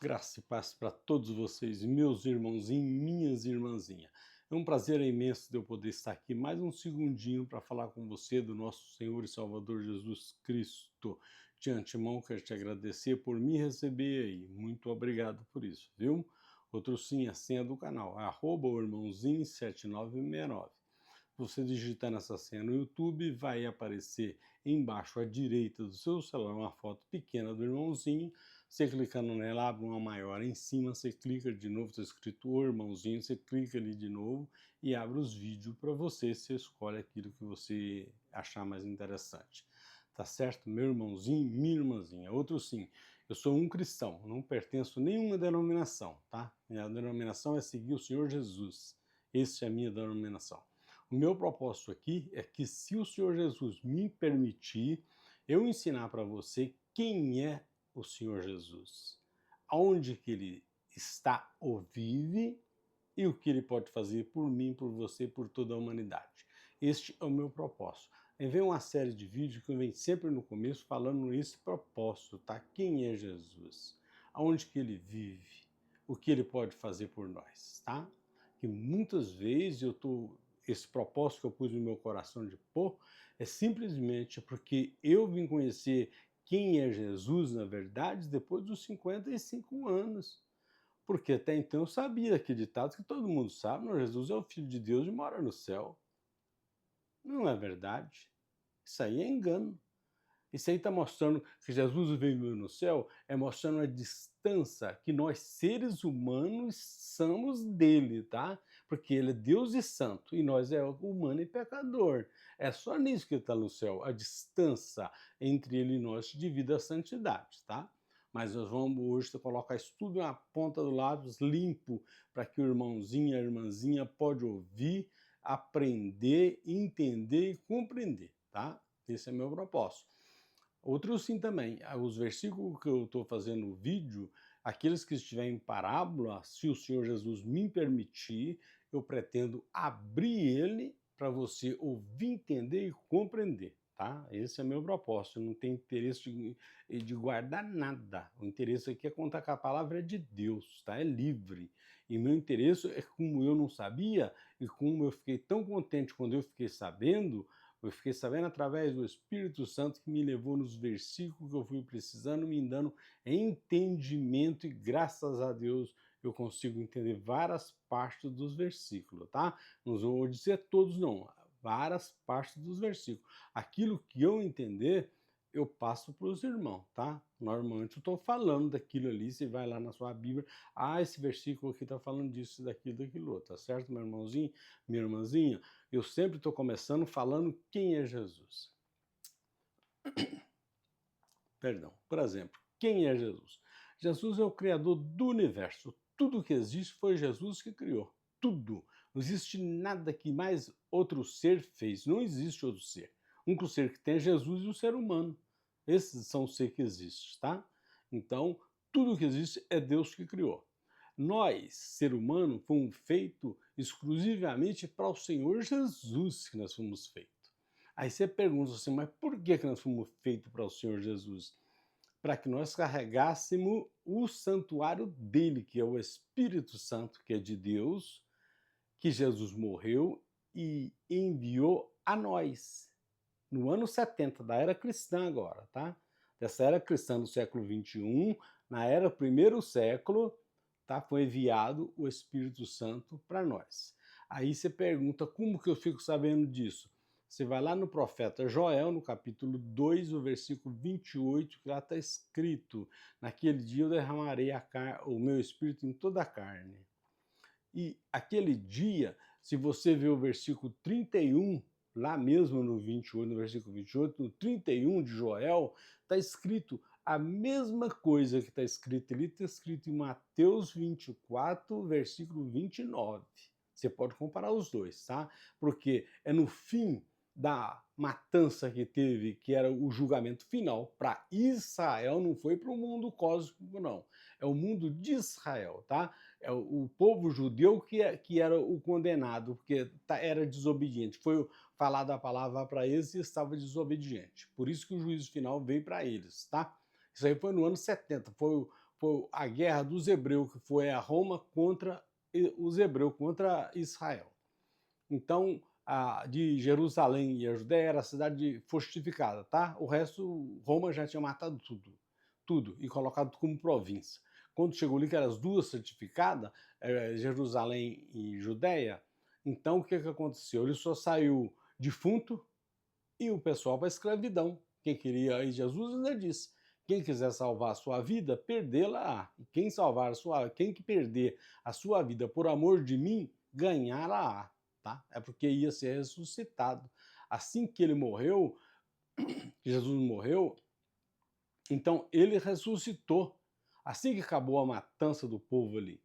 Graça e paz para todos vocês, meus irmãozinhos e minhas irmãzinhas. É um prazer imenso de eu poder estar aqui mais um segundinho para falar com você do nosso Senhor e Salvador Jesus Cristo. De antemão, quero te agradecer por me receber aí. Muito obrigado por isso, viu? Outro sim, a senha do canal, @o irmãozinho7969. Você digitar nessa senha no YouTube, vai aparecer embaixo à direita do seu celular uma foto pequena do irmãozinho. Você clicando nela, abre uma maior em cima, você clica de novo, está escrito o irmãozinho, você clica ali de novo e abre os vídeos para você, você escolhe aquilo que você achar mais interessante. Tá certo? Meu irmãozinho, minha irmãzinha. Outro sim, eu sou um cristão, não pertenço a nenhuma denominação, tá? Minha denominação é seguir o Senhor Jesus. Essa é a minha denominação. O meu propósito aqui é que, se o Senhor Jesus me permitir, eu ensinar para você quem é o Senhor Jesus, aonde que ele está ou vive e o que ele pode fazer por mim, por você, por toda a humanidade. Este é o meu propósito. Aí vem uma série de vídeos que eu venho sempre no começo falando esse propósito, tá? Quem é Jesus? Aonde que ele vive? O que ele pode fazer por nós, tá? Que muitas vezes esse propósito que eu pus no meu coração de pôr é simplesmente porque eu vim conhecer quem é Jesus, na verdade, depois dos 55 anos. Porque até então eu sabia aquele ditado que todo mundo sabe, não, Jesus é o Filho de Deus e mora no céu. Não é verdade. Isso aí é engano. Isso aí está mostrando que Jesus veio no céu, é mostrando a distância que nós seres humanos somos dele, tá? Porque ele é Deus e santo, e nós é humano e pecador. É só nisso que ele está no céu, a distância entre ele e nós devido à santidade, tá? Mas nós vamos hoje colocar isso tudo na ponta do lápis, limpo, para que o irmãozinho, a irmãzinha pode ouvir, aprender, entender e compreender, tá? Esse é meu propósito. Outro sim também, os versículos que eu estou fazendo o vídeo, aqueles que estiverem em parábola, se o Senhor Jesus me permitir, eu pretendo abrir ele para você ouvir, entender e compreender, tá? Esse é meu propósito, eu não tenho interesse de guardar nada. O interesse aqui é contar que a palavra é de Deus, tá? É livre. E meu interesse é, como eu não sabia, e como eu fiquei tão contente quando eu fiquei sabendo através do Espírito Santo que me levou nos versículos que eu fui precisando, me dando entendimento, e graças a Deus eu consigo entender várias partes dos versículos, tá? Não vou dizer todos não, várias partes dos versículos. Aquilo que eu entender, eu passo para os irmãos, tá? Normalmente eu estou falando daquilo ali, você vai lá na sua Bíblia, esse versículo aqui está falando disso, daquilo, daquilo outro, tá certo, meu irmãozinho, minha irmãzinha? Eu sempre estou começando falando quem é Jesus. Perdão, por exemplo, quem é Jesus? Jesus é o criador do universo. Tudo que existe foi Jesus que criou. Tudo. Não existe nada que mais outro ser fez. Não existe outro ser. O único ser que tem é Jesus e o ser humano. Esses são os seres que existem, tá? Então, tudo que existe é Deus que criou. Nós, ser humano, fomos feitos exclusivamente para o Senhor Jesus que nós fomos feitos. Aí você pergunta assim, mas por que nós fomos feitos para o Senhor Jesus? Para que nós carregássemos o santuário dele, que é o Espírito Santo, que é de Deus, que Jesus morreu e enviou a nós. No ano 70 da era cristã agora, tá? Dessa era cristã do século 21, na era primeiro século, tá? Foi enviado o Espírito Santo para nós. Aí você pergunta, como que eu fico sabendo disso? Você vai lá no profeta Joel, no capítulo 2, o versículo 28, que lá está escrito: naquele dia eu derramarei o meu espírito em toda a carne. E aquele dia, se você ver o versículo 31, lá mesmo no 28, no versículo 28, no 31 de Joel, está escrito a mesma coisa que está escrito ali, está escrito em Mateus 24, versículo 29. Você pode comparar os dois, tá? Porque é no fim da matança que teve, que era o julgamento final para Israel, não foi para o mundo cósmico, não. É o mundo de Israel, tá? É o povo judeu que era o condenado, porque era desobediente. Foi falada a palavra para eles e estava desobediente. Por isso que o juízo final veio para eles, tá? Isso aí foi no ano 70, foi a guerra dos hebreus, que foi a Roma contra os hebreus, contra Israel. Então, de Jerusalém e a Judéia era a cidade fortificada, tá? O resto, Roma já tinha matado tudo, e colocado como província. Quando chegou ali, que eram as duas certificadas, Jerusalém e Judéia, então o que aconteceu? Ele só saiu defunto e o pessoal para a escravidão. Quem queria, aí Jesus ainda disse, quem quiser salvar a sua vida, perdê-la. E quem que perder a sua vida por amor de mim, ganhá-la. Tá? É porque ia ser ressuscitado. Assim que ele morreu, Jesus morreu, então ele ressuscitou. Assim que acabou a matança do povo ali,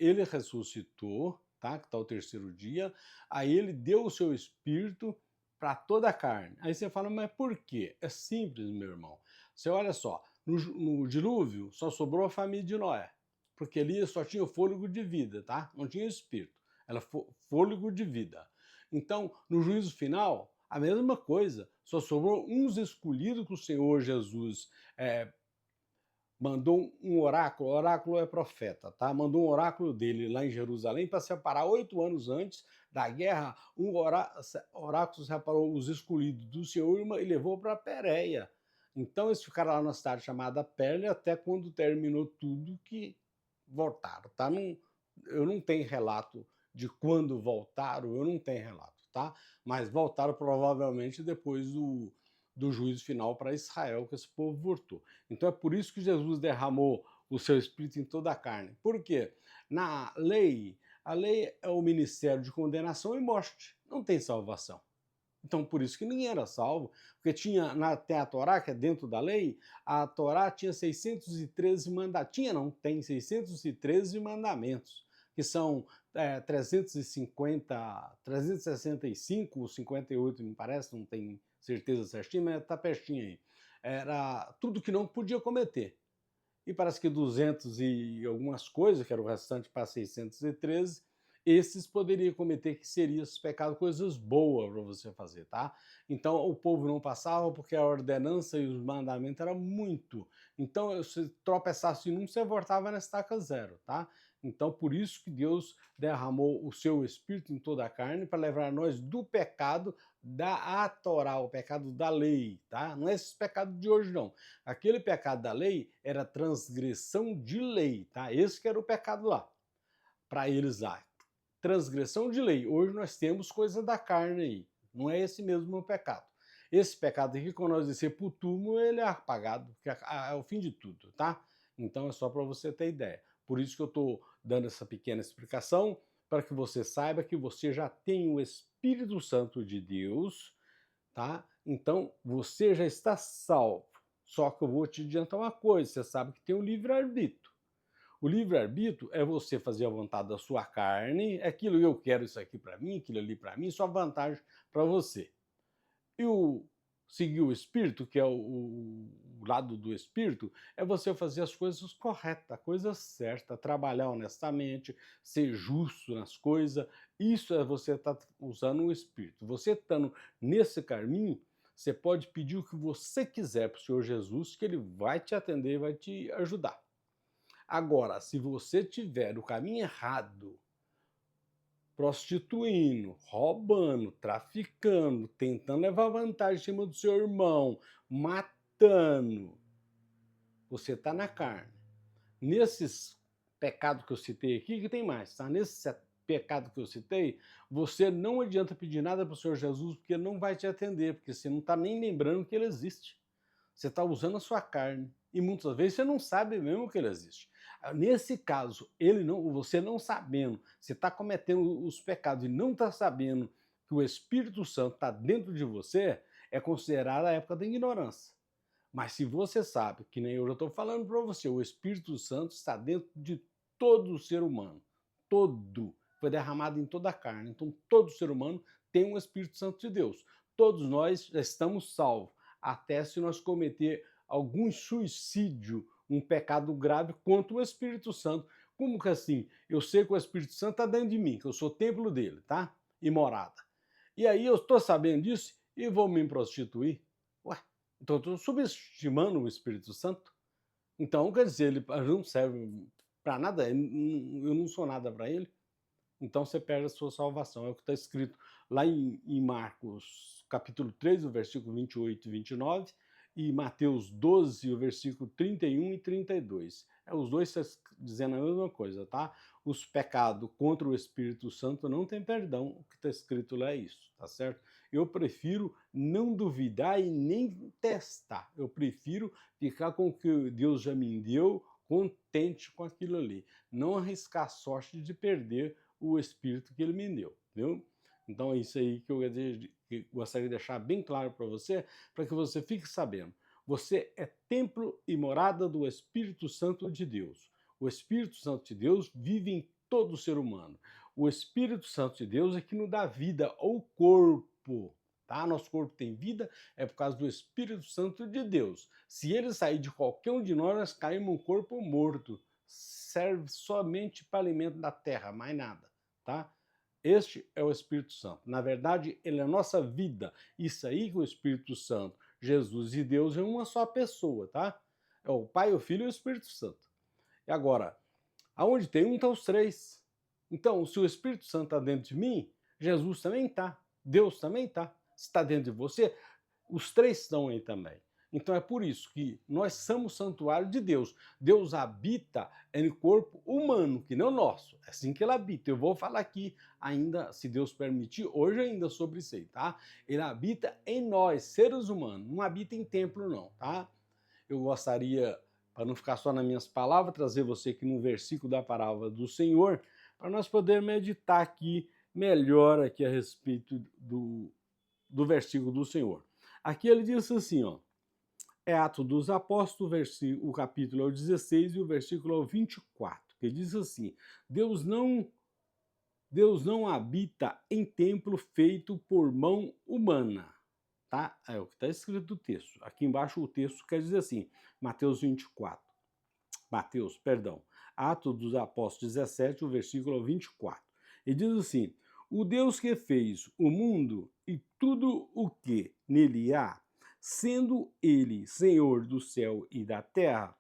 ele ressuscitou, tá? Que está o terceiro dia, aí ele deu o seu espírito para toda a carne. Aí você fala, mas por quê? É simples, meu irmão. Você olha só, no dilúvio só sobrou a família de Noé, porque ali só tinha o fôlego de vida, tá? Não tinha espírito, era fôlego de vida. Então, no juízo final, a mesma coisa, só sobrou uns escolhidos que o Senhor Jesus mandou um oráculo é profeta, tá? Mandou um oráculo dele lá em Jerusalém para separar 8 anos antes da guerra. Um oráculo separou os escolhidos do Senhor e levou para Pérea. Então eles ficaram lá na cidade chamada Pérea até quando terminou tudo que voltaram, tá? Eu não tenho relato de quando voltaram, eu não tenho relato, tá? Mas voltaram provavelmente depois do juízo final para Israel, que esse povo voltou. Então é por isso que Jesus derramou o seu espírito em toda a carne. Por quê? Na lei, a lei é o ministério de condenação e morte, não tem salvação. Então, por isso que ninguém era salvo, porque tem a Torá, que é dentro da lei, a Torá tinha 613 mandamentos. Tem 613 mandamentos, que são 365 ou 58, me parece, não tenho certeza certinho, mas está pertinho aí. Era tudo que não podia cometer. E parece que 200 e algumas coisas, que era o restante para 613, esses poderiam cometer, que seriam os pecados, coisas boas para você fazer, tá? Então o povo não passava porque a ordenança e os mandamentos eram muito. Então se tropeçasse em um, você voltava na estaca zero, tá? Então por isso que Deus derramou o seu Espírito em toda a carne para livrar nós do pecado da Torá, o pecado da lei, tá? Não é esse pecado de hoje não. Aquele pecado da lei era transgressão de lei, tá? Esse que era o pecado lá, para eles lá. Transgressão de lei. Hoje nós temos coisa da carne aí. Não é esse mesmo o pecado. Esse pecado aqui, quando nós descer para o túmulo, ele é apagado, que é o fim de tudo, tá? Então é só para você ter ideia. Por isso que eu estou dando essa pequena explicação, para que você saiba que você já tem o Espírito Santo de Deus, tá? Então você já está salvo. Só que eu vou te adiantar uma coisa, você sabe que tem o livre-arbítrio. O livre-arbítrio é você fazer a vontade da sua carne, é aquilo eu quero isso aqui para mim, aquilo ali para mim, só vantagem para você. E seguir o espírito, que é o lado do espírito, é você fazer as coisas corretas, a coisa certa, trabalhar honestamente, ser justo nas coisas. Isso é você estar usando o espírito. Você estando nesse caminho, você pode pedir o que você quiser para o Senhor Jesus, que ele vai te atender e vai te ajudar. Agora, se você tiver o caminho errado, prostituindo, roubando, traficando, tentando levar vantagem em cima do seu irmão, matando, você está na carne. Nesses pecados que eu citei aqui, que tem mais, tá? Nesse pecado que eu citei, você não adianta pedir nada para o Senhor Jesus, porque ele não vai te atender, porque você não está nem lembrando que ele existe. Você está usando a sua carne. E muitas vezes você não sabe mesmo que ele existe. Nesse caso, você não sabendo, você está cometendo os pecados e não está sabendo que o Espírito Santo está dentro de você, é considerada a época da ignorância. Mas se você sabe, que nem eu já estou falando para você, o Espírito Santo está dentro de todo ser humano. Todo. Foi derramado em toda a carne. Então todo ser humano tem um Espírito Santo de Deus. Todos nós já estamos salvos, até se nós cometer algum suicídio, um pecado grave contra o Espírito Santo. Como que assim? Eu sei que o Espírito Santo está dentro de mim, que eu sou templo dele, tá? E morada. E aí eu estou sabendo disso e vou me prostituir? Ué, então eu estou subestimando o Espírito Santo? Então, quer dizer, ele não serve para nada, eu não sou nada para ele, então você perde a sua salvação. É o que está escrito lá em Marcos, capítulo 3, o versículo 28 e 29, e Mateus 12, o versículo 31 e 32. Os dois estão dizendo a mesma coisa, tá? Os pecados contra o Espírito Santo não tem perdão. O que está escrito lá é isso, tá certo? Eu prefiro não duvidar e nem testar. Eu prefiro ficar com o que Deus já me deu, contente com aquilo ali. Não arriscar a sorte de perder o Espírito que ele me deu, viu? Então é isso aí que eu gostaria de deixar bem claro para que você fique sabendo. Você é templo e morada do Espírito Santo de Deus. O Espírito Santo de Deus vive em todo ser humano. O Espírito Santo de Deus é que nos dá vida ao corpo. Tá? Nosso corpo tem vida é por causa do Espírito Santo de Deus. Se ele sair de qualquer um de nós caímos um corpo morto. Serve somente para alimento da terra, mais nada. Tá? Este é o Espírito Santo. Na verdade, ele é a nossa vida. Isso aí que o Espírito Santo, Jesus e Deus é uma só pessoa, tá? É o Pai, o Filho e o Espírito Santo. E agora, aonde tem um, estão os três. Então, se o Espírito Santo está dentro de mim, Jesus também está. Deus também está. Se está dentro de você, os três estão aí também. Então é por isso que nós somos santuário de Deus. Deus habita em corpo humano, que não nosso. É assim que ele habita. Eu vou falar aqui ainda, se Deus permitir, hoje ainda sobre isso aí, tá? Ele habita em nós, seres humanos. Não habita em templo, não, tá? Eu gostaria, para não ficar só nas minhas palavras, trazer você aqui no versículo da palavra do Senhor, para nós podermos meditar aqui melhor aqui a respeito do versículo do Senhor. Aqui ele diz assim, ó. É Atos dos Apóstolos, o capítulo é o 16 e o versículo é o 24, que diz assim: Deus não habita em templo feito por mão humana. Tá? É o que está escrito no texto. Aqui embaixo o texto quer dizer assim, Atos dos Apóstolos 17, o versículo 24. E diz assim: o Deus que fez o mundo e tudo o que nele há, sendo ele Senhor do céu e da terra,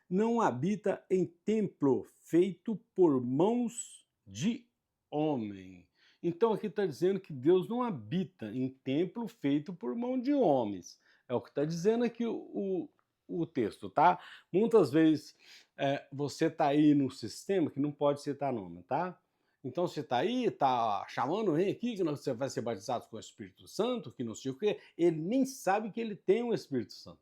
não habita em templo feito por mãos de homem. Então aqui está dizendo que Deus não habita em templo feito por mão de homens. É o que está dizendo aqui o texto, tá? Muitas vezes você está aí no sistema que não pode citar nome, tá? Então você está aí, está chamando, vem aqui que você vai ser batizado com o Espírito Santo, que não sei o quê. Ele nem sabe que ele tem o Espírito Santo,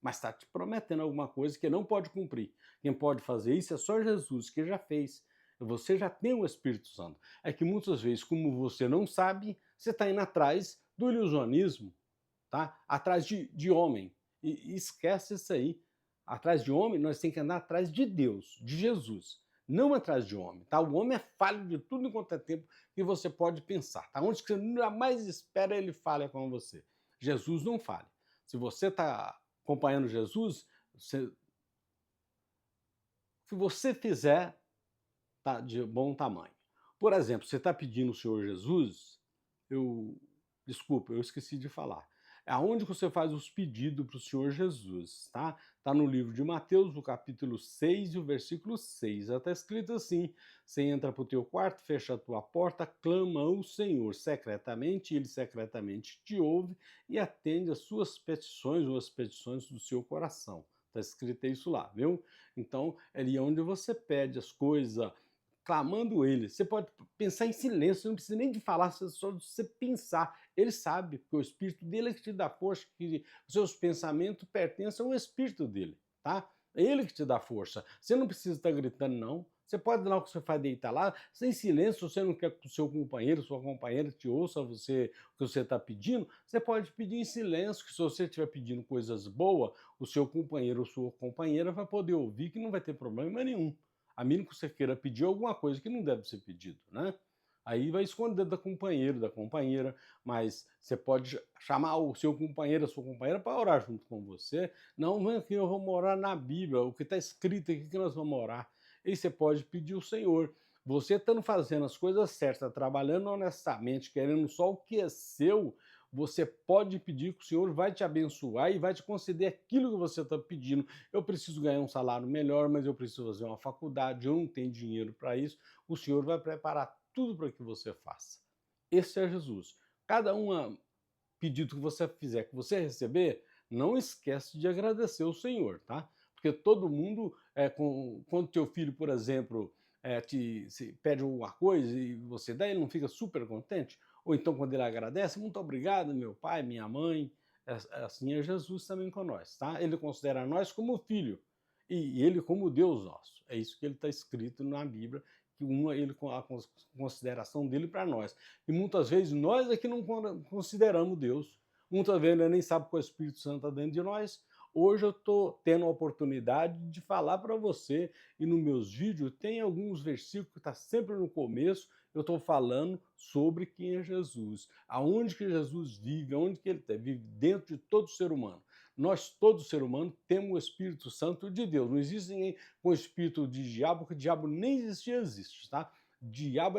mas está te prometendo alguma coisa que não pode cumprir. Quem pode fazer isso é só Jesus, que já fez. Você já tem o Espírito Santo. É que muitas vezes, como você não sabe, você está indo atrás do ilusionismo, tá? Atrás de homem. E esquece isso aí. Atrás de homem, nós temos que andar atrás de Deus, de Jesus. Não atrás de homem, tá? O homem é falho de tudo enquanto é tempo que você pode pensar, tá? Onde você jamais espera, ele falha com você. Jesus não falha. Se você está acompanhando Jesus, se você fizer, tá de bom tamanho. Por exemplo, você está pedindo o Senhor Jesus, desculpa, eu esqueci de falar. É aonde você faz os pedidos para o Senhor Jesus, tá? Está no livro de Mateus, no capítulo 6 e o versículo 6. Está escrito assim: você entra para o teu quarto, fecha a tua porta, clama ao Senhor secretamente, ele secretamente te ouve e atende as suas petições ou as petições do seu coração. Está escrito isso lá, viu? Então, é ali onde você pede as coisas, clamando ele. Você pode pensar em silêncio, não precisa nem de falar, só de você pensar. Ele sabe, porque o Espírito dele é que te dá força, que os seus pensamentos pertencem ao Espírito dele, tá? É ele que te dá força. Você não precisa estar gritando, não. Você pode ir lá o que você faz deitar lá, sem silêncio, se você não quer que o seu companheiro, sua companheira te ouça você, o que você está pedindo, você pode pedir em silêncio, que se você estiver pedindo coisas boas, o seu companheiro ou sua companheira vai poder ouvir que não vai ter problema nenhum. A menos que você queira pedir alguma coisa que não deve ser pedido, né? Aí vai esconder da companheiro, da companheira, mas você pode chamar o seu companheiro, a sua companheira para orar junto com você. Não, vem aqui, eu vou morar na Bíblia, o que está escrito aqui que nós vamos orar. E você pode pedir ao Senhor. Você estando fazendo as coisas certas, trabalhando honestamente, querendo só o que é seu, você pode pedir que o Senhor vai te abençoar e vai te conceder aquilo que você está pedindo. Eu preciso ganhar um salário melhor, mas eu preciso fazer uma faculdade, eu não tenho dinheiro para isso. O Senhor vai preparar tudo para que você faça. Esse é Jesus. Cada pedido que você fizer, que você receber, não esquece de agradecer ao Senhor, tá? Porque todo mundo, quando teu filho, por exemplo, se pede alguma coisa e você dá, ele não fica super contente? Ou então quando ele agradece, muito obrigado, meu pai, minha mãe. Assim é Jesus também com nós, tá? Ele considera nós como filho e ele como Deus nosso. É isso que ele está escrito na Bíblia, que ele com a consideração dele para nós. E muitas vezes nós é que não consideramos Deus. Muitas vezes ele nem sabe que o Espírito Santo está dentro de nós. Hoje eu estou tendo a oportunidade de falar para você, e nos meus vídeos tem alguns versículos que está sempre no começo, eu estou falando sobre quem é Jesus, aonde que Jesus vive, aonde que ele vive dentro de todo ser humano. Nós, todo ser humano, temos o Espírito Santo de Deus. Não existe ninguém com o espírito de diabo, porque o diabo nem existe, tá? Diabo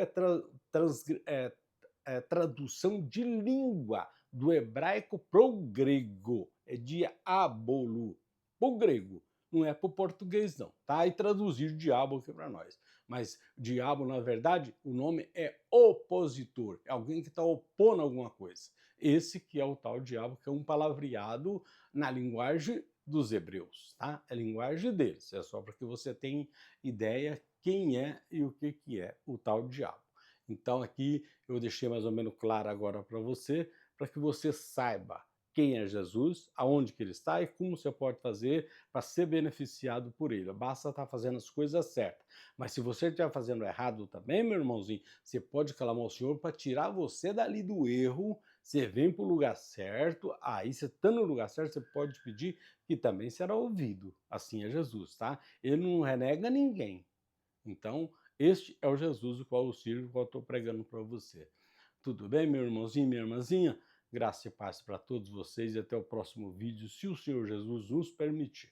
é tradução de língua do hebraico para o grego. É diabolo. Para o grego. Não é para o português, não. Tá? E traduzir diabo aqui para nós. Mas diabo, na verdade, o nome é opositor. É alguém que está opondo alguma coisa. Esse que é o tal diabo, que é um palavreado na linguagem dos hebreus, tá? É a linguagem deles. É só para que você tenha ideia quem é e o que é o tal diabo. Então aqui eu deixei mais ou menos claro agora para que você saiba quem é Jesus, aonde que ele está e como você pode fazer para ser beneficiado por ele. Basta estar fazendo as coisas certas. Mas se você estiver fazendo errado também, meu irmãozinho, você pode clamar ao Senhor para tirar você dali do erro. Você vem para o lugar certo, aí você está no lugar certo, você pode pedir que também será ouvido. Assim é Jesus, tá? Ele não renega ninguém. Então, este é o Jesus o qual eu sirvo, o qual eu estou pregando para você. Tudo bem, meu irmãozinho, minha irmãzinha? Graça e paz para todos vocês e até o próximo vídeo, se o Senhor Jesus nos permitir.